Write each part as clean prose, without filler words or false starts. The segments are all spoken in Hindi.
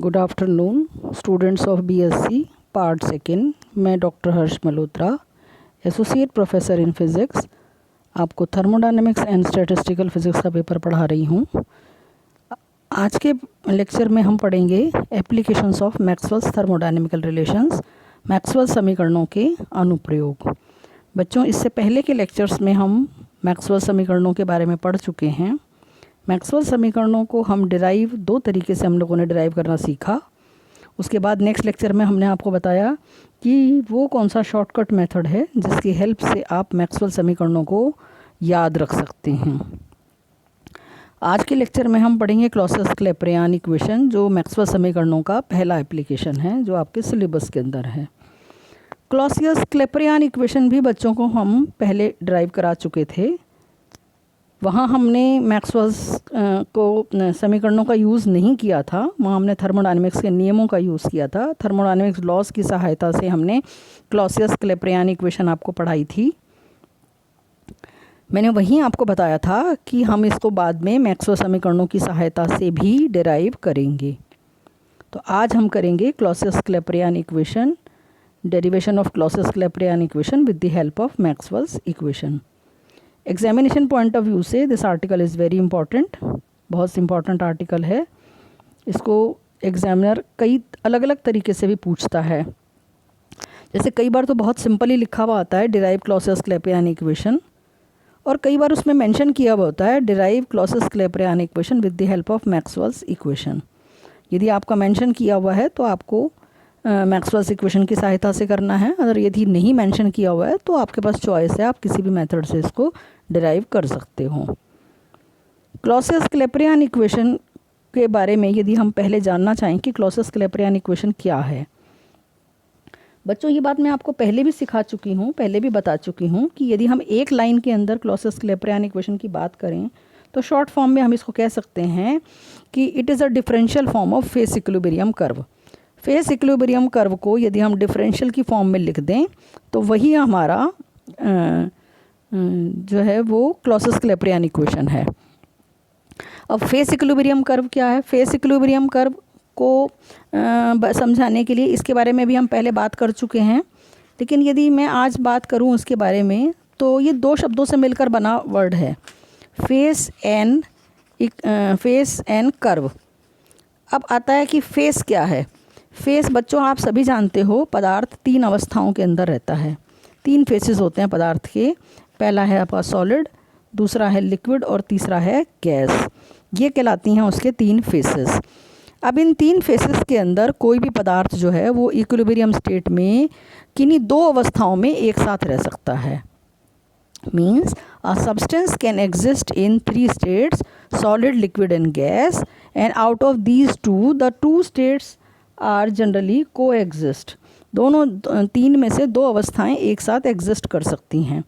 Good afternoon students of BSc part second. मैं doctor Harsh Malhotra, associate professor in physics, आपको थर्मोडायनेमिक्स एंड स्टैटिस्टिकल फिज़िक्स का पेपर पढ़ा रही हूँ। आज के लेक्चर में हम पढ़ेंगे applications of Maxwell's thermodynamical relations, Maxwell समीकरणों के अनुप्रयोग। बच्चों, इससे पहले के लेक्चर्स में हम मैक्सवेल समीकरणों के बारे में पढ़ चुके हैं। मैक्सवेल समीकरणों को हम डिराइव दो तरीके से हम लोगों ने डिराइव करना सीखा। उसके बाद नेक्स्ट लेक्चर में हमने आपको बताया कि वो कौन सा शॉर्टकट मेथड है जिसकी हेल्प से आप मैक्सवेल समीकरणों को याद रख सकते हैं। आज के लेक्चर में हम पढ़ेंगे क्लॉसियस-क्लैपेरियन इक्वेशन, जो मैक्सवेल समीकरणों का पहला एप्लीकेशन है जो आपके सिलेबस के अंदर है। क्लॉसियस-क्लैपेरियन इक्वेशन भी बच्चों को हम पहले डिराइव करा चुके थे। वहाँ हमने मैक्सवेल्स को समीकरणों का यूज़ नहीं किया था, वहाँ हमने थर्मोडायनेमिक्स के नियमों का यूज़ किया था। थर्मोडायनेमिक्स लॉज की सहायता से हमने क्लॉसियस-क्लैपेरियन इक्वेशन आपको पढ़ाई थी। मैंने वहीं आपको बताया था कि हम इसको बाद में मैक्सवेल समीकरणों की सहायता से भी डिराइव करेंगे। तो आज हम करेंगे Clausius Clapeyron equation, derivation of Clausius Clapeyron equation with the help of Maxwell's equation. Examination point of view से this article is very important, बहुत इंपॉर्टेंट आर्टिकल है। इसको एग्जामिनर कई अलग अलग तरीके से भी पूछता है। जैसे कई बार तो बहुत सिंपली लिखा हुआ आता है डिराइव क्लॉसियस-क्लैपेरियन इक्वेशन, और कई बार उसमें मेंशन किया हुआ होता है derive Clausius Clapeyron equation with the help of Maxwell's equation. यदि आपका मेंशन किया हुआ है तो आपको मैक्सवेल्स इक्वेशन की सहायता से करना है। अगर यदि नहीं मेंशन किया हुआ है तो आपके पास चॉइस है, आप किसी भी मेथड से इसको डिराइव कर सकते हो। क्लॉसियस-क्लैपेरियन इक्वेशन के बारे में यदि हम पहले जानना चाहें कि क्लॉसियस-क्लैपेरियन इक्वेशन क्या है। बच्चों, ये बात मैं आपको पहले भी सिखा चुकी हूँ, पहले भी बता चुकी हूँ कि यदि हम एक लाइन के अंदर क्लॉसियस-क्लैपेरियन इक्वेशन की बात करें तो शॉर्ट फॉर्म में हम इसको कह सकते हैं कि it is a differential form of face equilibrium curve. Face equilibrium curve को यदि हम डिफरेंशियल की फॉर्म में लिख दें तो वही हमारा जो है वो क्लॉसियस-क्लैपेरियन इक्वेशन है। अब फेस इक्विलिब्रियम कर्व क्या है? फेस इक्विलिब्रियम कर्व को समझाने के लिए इसके बारे में भी हम पहले बात कर चुके हैं, लेकिन यदि मैं आज बात करूं उसके बारे में तो ये दो शब्दों से मिलकर बना वर्ड है, फेस एंड कर्व। अब आता है कि फेस क्या है। फेस बच्चों आप सभी जानते हो, पदार्थ तीन अवस्थाओं के अंदर रहता है। तीन फेसेस होते हैं पदार्थ के। पहला है आपका सॉलिड, दूसरा है लिक्विड और तीसरा है गैस। ये कहलाती हैं उसके तीन फेसेस। अब इन तीन फेसेस के अंदर कोई भी पदार्थ जो है वो इक्विलिब्रियम स्टेट में किन्हीं दो अवस्थाओं में एक साथ रह सकता है। Means a substance can exist in three states, solid, liquid and gas, and out of these two the two states are generally coexist। दोनों तीन में से दो अवस्थाएं एक साथ एग्जिस्ट कर सकती हैं,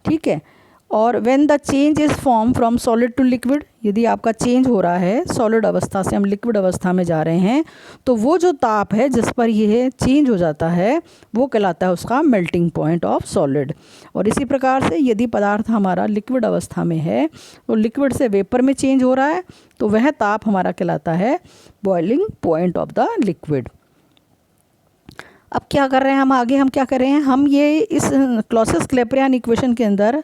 ठीक है। और when the change is form from solid to liquid, यदि आपका चेंज हो रहा है सॉलिड अवस्था से हम लिक्विड अवस्था में जा रहे हैं तो वो जो ताप है जिस पर यह चेंज हो जाता है वो कहलाता है उसका मेल्टिंग पॉइंट ऑफ सॉलिड। और इसी प्रकार से यदि पदार्थ हमारा लिक्विड अवस्था में है तो लिक्विड से वेपर में चेंज हो रहा है तो वह ताप हमारा कहलाता है boiling point of the liquid. अब क्या कर रहे हैं हम आगे, हम क्या कर रहे हैं, हम ये इस क्लॉसियस-क्लैपेरियन इक्वेशन के अंदर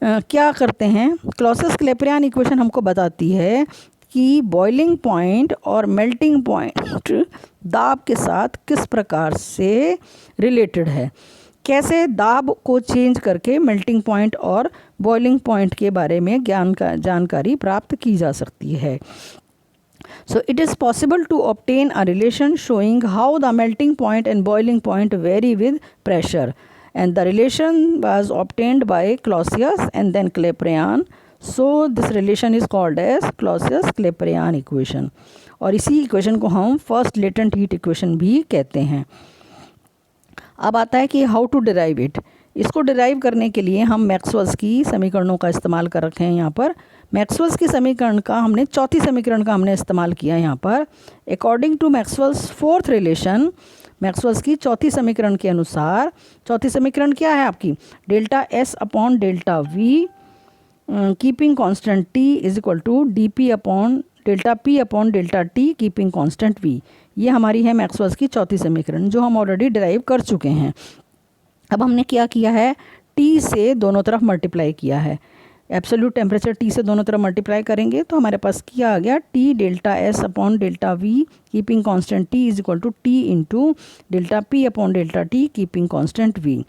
क्या करते हैं। क्लॉसियस-क्लैपेरियन इक्वेशन हमको बताती है कि बॉइलिंग पॉइंट और मेल्टिंग पॉइंट दाब के साथ किस प्रकार से रिलेटेड है, कैसे दाब को चेंज करके मेल्टिंग पॉइंट और बॉइलिंग पॉइंट के बारे में जानकारी प्राप्त की जा सकती है। So it is possible to obtain a relation showing how the melting point and boiling point vary with pressure, and the relation was obtained by Clausius and then Clapeyron. So this relation is called as Clausius-Clapeyron equation, और इसी इक्वेशन को हम फर्स्ट लेटेंट हीट इक्वेशन भी कहते हैं। अब आता है कि हाउ टू डिराइव इट। इसको डिराइव करने के लिए हम मैक्सवेल्स की समीकरणों का इस्तेमाल कर रखे हैं। यहाँ पर मैक्सवेल्स की समीकरण का हमने चौथी समीकरण का हमने इस्तेमाल किया यहाँ पर। According to Maxwell's fourth relation, Maxwell's की चौथी समीकरण के अनुसार, चौथी समीकरण क्या है आपकी, delta S upon delta V keeping constant T is equal to D P upon delta P upon delta T keeping constant V. ये हमारी है मैक्सवेल्स की चौथी समीकरण जो हम ऑलरेडी डिराइव कर चुके हैं। अब हमने क्या किया है, टी से दोनों तरफ मल्टीप्लाई किया है। एब्सोल्यूट टेम्परेचर टी से दोनों तरफ मल्टीप्लाई करेंगे तो हमारे पास क्या आ गया, T delta S upon delta V keeping constant T is equal to T into delta P upon delta T keeping constant V.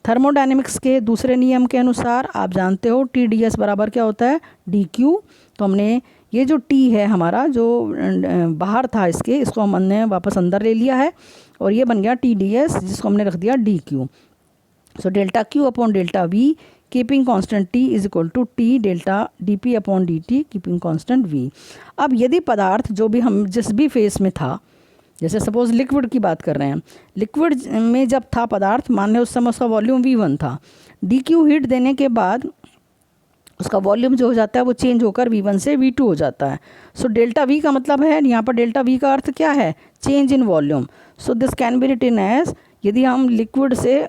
Thermodynamics के दूसरे नियम के अनुसार आप जानते हो टी डी एस बराबर क्या होता है, डी क्यू। तो हमने ये जो टी है हमारा जो बाहर था इसको हमने वापस अंदर ले लिया है और ये बन गया टी डी एस जिसको हमने रख दिया D Q. So delta Q upon delta V keeping constant T is equal to T delta D P upon D T keeping constant V. अब यदि पदार्थ जो भी हम जिस भी फेस में था, जैसे सपोज लिक्विड की बात कर रहे हैं, लिक्विड में जब था पदार्थ, मान लें उस समय उसका वॉल्यूम V1 था, डी क्यू हीट देने के बाद उसका वॉल्यूम जो हो जाता है वो चेंज होकर V1 से V2 हो जाता है। सो डेल्टा V का मतलब है, यहाँ पर डेल्टा V का अर्थ क्या है, change in volume. So this can be written as, यदि हम लिक्विड से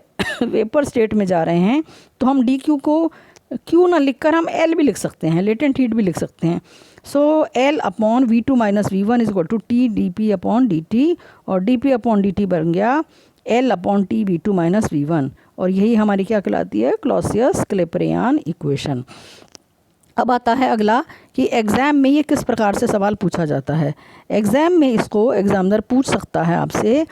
वेपर स्टेट में जा रहे हैं तो हम डी क्यू को क्यू ना लिखकर हम एल भी लिख सकते हैं, लेटेंट हीट भी लिख सकते हैं। So L upon V2 minus V1 is equal to T D P upon D T, और D P upon D T बन गया L upon T V2 minus V1, और यही हमारी क्या कहलाती है, क्लॉसियस-क्लैपेरियन इक्वेशन। अब आता है अगला कि एग्ज़ाम में ये किस प्रकार से सवाल पूछा जाता है। एग्ज़ाम में इसको एग्जामिनर पूछ सकता है आपसे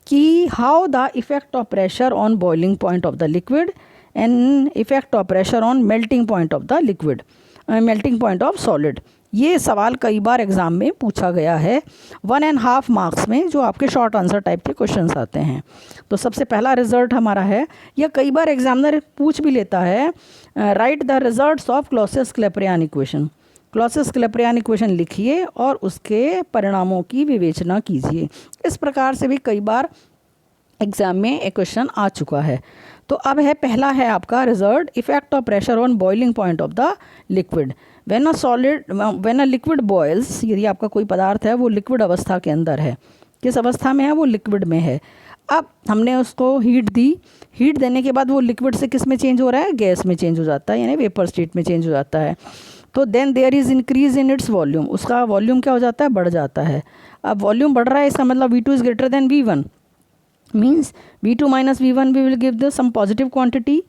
कि how the effect of pressure on boiling point of the liquid and effect of pressure on melting point of the liquid, melting point of solid. ये सवाल कई बार एग्ज़ाम में पूछा गया है 1.5 मार्क्स में, जो आपके शॉर्ट आंसर टाइप के क्वेश्चंस आते हैं। तो सबसे पहला रिजल्ट हमारा है, या कई बार एग्जामिनर पूछ भी लेता है, write the results of Clausius Clapeyron equation. Clausius Clapeyron equation लिखिए और उसके परिणामों की विवेचना कीजिए। इस प्रकार से भी कई बार एग्ज़ाम में एक क्वेश्चन आ चुका है। तो अब है पहला है आपका result, effect of pressure on boiling point of the liquid. When a liquid boils, यदि आपका कोई पदार्थ है वो लिक्विड अवस्था के अंदर है, किस अवस्था में है, वो लिक्विड में है। अब हमने उसको हीट दी, हीट देने के बाद वो लिक्विड से किस में चेंज हो रहा है, गैस में चेंज हो जाता है, यानी वेपर स्टेट में चेंज हो जाता है। तो then there is increase in its volume, उसका वॉल्यूम क्या हो जाता है, बढ़ जाता है। अब वॉल्यूम बढ़ रहा है, इसका मतलब V2 is greater than V1, means V2 minus V1 we will give this some positive quantity.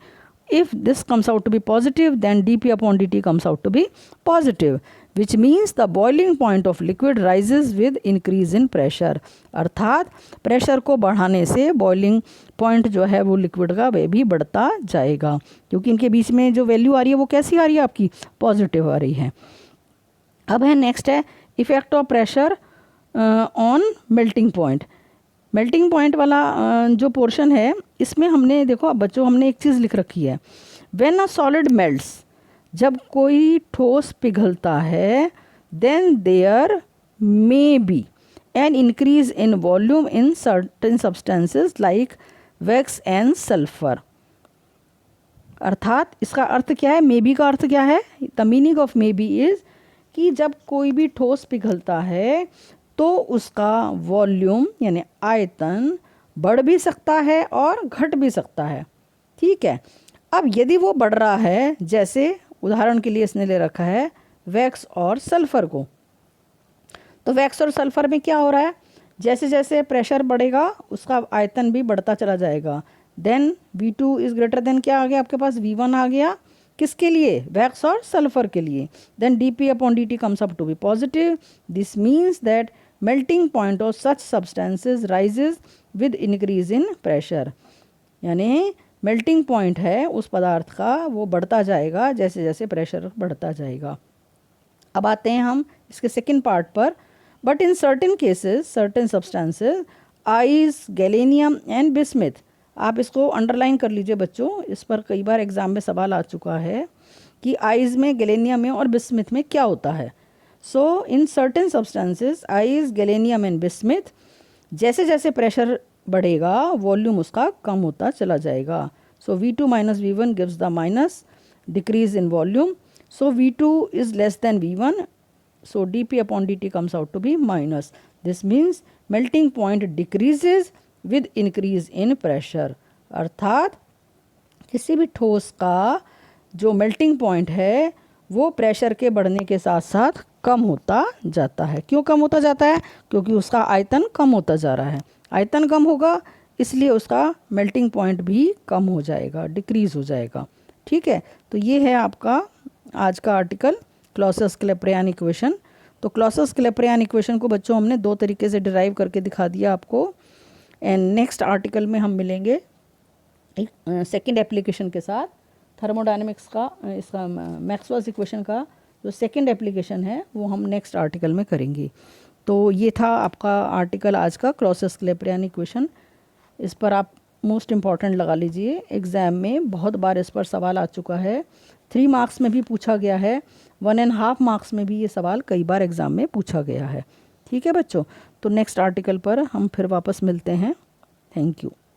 If this comes out to be positive, then dP upon dt comes out to be positive, which means the boiling point of liquid rises with increase in pressure. अर्थात प्रेशर को बढ़ाने से बॉइलिंग पॉइंट जो है वो लिक्विड का वह भी बढ़ता जाएगा, क्योंकि इनके बीच में जो वैल्यू आ रही है वो कैसी आ रही है, आपकी पॉजिटिव आ रही है। अब है नेक्स्ट है effect of pressure on melting point. Melting point वाला जो पोर्शन है, इसमें हमने देखो अब बच्चों हमने एक चीज़ लिख रखी है, व्हेन अ सॉलिड मेल्ट्स, जब कोई ठोस पिघलता है, then there may be an increase in volume in certain substances like wax and sulphur. अर्थात इसका अर्थ क्या है, मे बी का अर्थ क्या है, the meaning of may be is कि जब कोई भी ठोस पिघलता है तो उसका वॉल्यूम यानी आयतन बढ़ भी सकता है और घट भी सकता है। ठीक है, अब यदि वो बढ़ रहा है, जैसे उदाहरण के लिए इसने ले रखा है वैक्स और सल्फ़र को, तो वैक्स और सल्फ़र में क्या हो रहा है, जैसे जैसे प्रेशर बढ़ेगा उसका आयतन भी बढ़ता चला जाएगा। Then V2 is greater than क्या आ गया आपके पास, V1 आ गया, किसके लिए, वैक्स और सल्फ़र के लिए। Then dP upon dt comes up to be positive. This means that melting point of such substances rises with increase in pressure, यानी मेल्टिंग पॉइंट है उस पदार्थ का वो बढ़ता जाएगा जैसे जैसे प्रेशर बढ़ता जाएगा। अब आते हैं हम इसके सेकंड पार्ट पर, but in certain cases certain substances ice, gallium and bismuth, आप इसको अंडरलाइन कर लीजिए बच्चों, इस पर कई बार एग्जाम में सवाल आ चुका है कि आइस में, गैलेनियम में और बिस्मिथ में क्या होता है। So in certain substances ice, gallium and bismuth, जैसे जैसे प्रेशर बढ़ेगा वॉल्यूम उसका कम होता चला जाएगा। So V2 minus V1 gives the minus decrease in volume, so V2 is less than V1, so dP upon dt comes out to be minus. This means melting point decreases with increase in pressure. अर्थात किसी भी ठोस का जो मेल्टिंग पॉइंट है वो प्रेशर के बढ़ने के साथ साथ कम होता जाता है। क्यों कम होता जाता है? क्योंकि उसका आयतन कम होता जा रहा है। आयतन कम होगा इसलिए उसका मेल्टिंग पॉइंट भी कम हो जाएगा, डिक्रीज़ हो जाएगा। ठीक है, तो ये है आपका आज का आर्टिकल क्लॉसियस-क्लैपेरियन इक्वेशन। तो क्लॉसियस-क्लैपेरियन इक्वेशन को बच्चों हमने दो तरीके से डिराइव करके दिखा दिया आपको। एंड नेक्स्ट आर्टिकल में हम मिलेंगे एक सेकेंड एप्लीकेशन के साथ, थर्मोडायनेमिक्स का, इसका मैक्सवेल्स इक्वेशन का जो सेकेंड एप्लीकेशन है वो हम नेक्स्ट आर्टिकल में करेंगे। तो ये था आपका आर्टिकल आज का क्लॉसियस-क्लैपेरियन इक्वेशन। इस पर आप मोस्ट इम्पॉर्टेंट लगा लीजिए, एग्ज़ाम में बहुत बार इस पर सवाल आ चुका है। 3 मार्क्स में भी पूछा गया है, 1.5 मार्क्स में भी ये सवाल कई बार एग्ज़ाम में पूछा गया है। ठीक है बच्चों, तो नेक्स्ट आर्टिकल पर हम फिर वापस मिलते हैं। Thank you.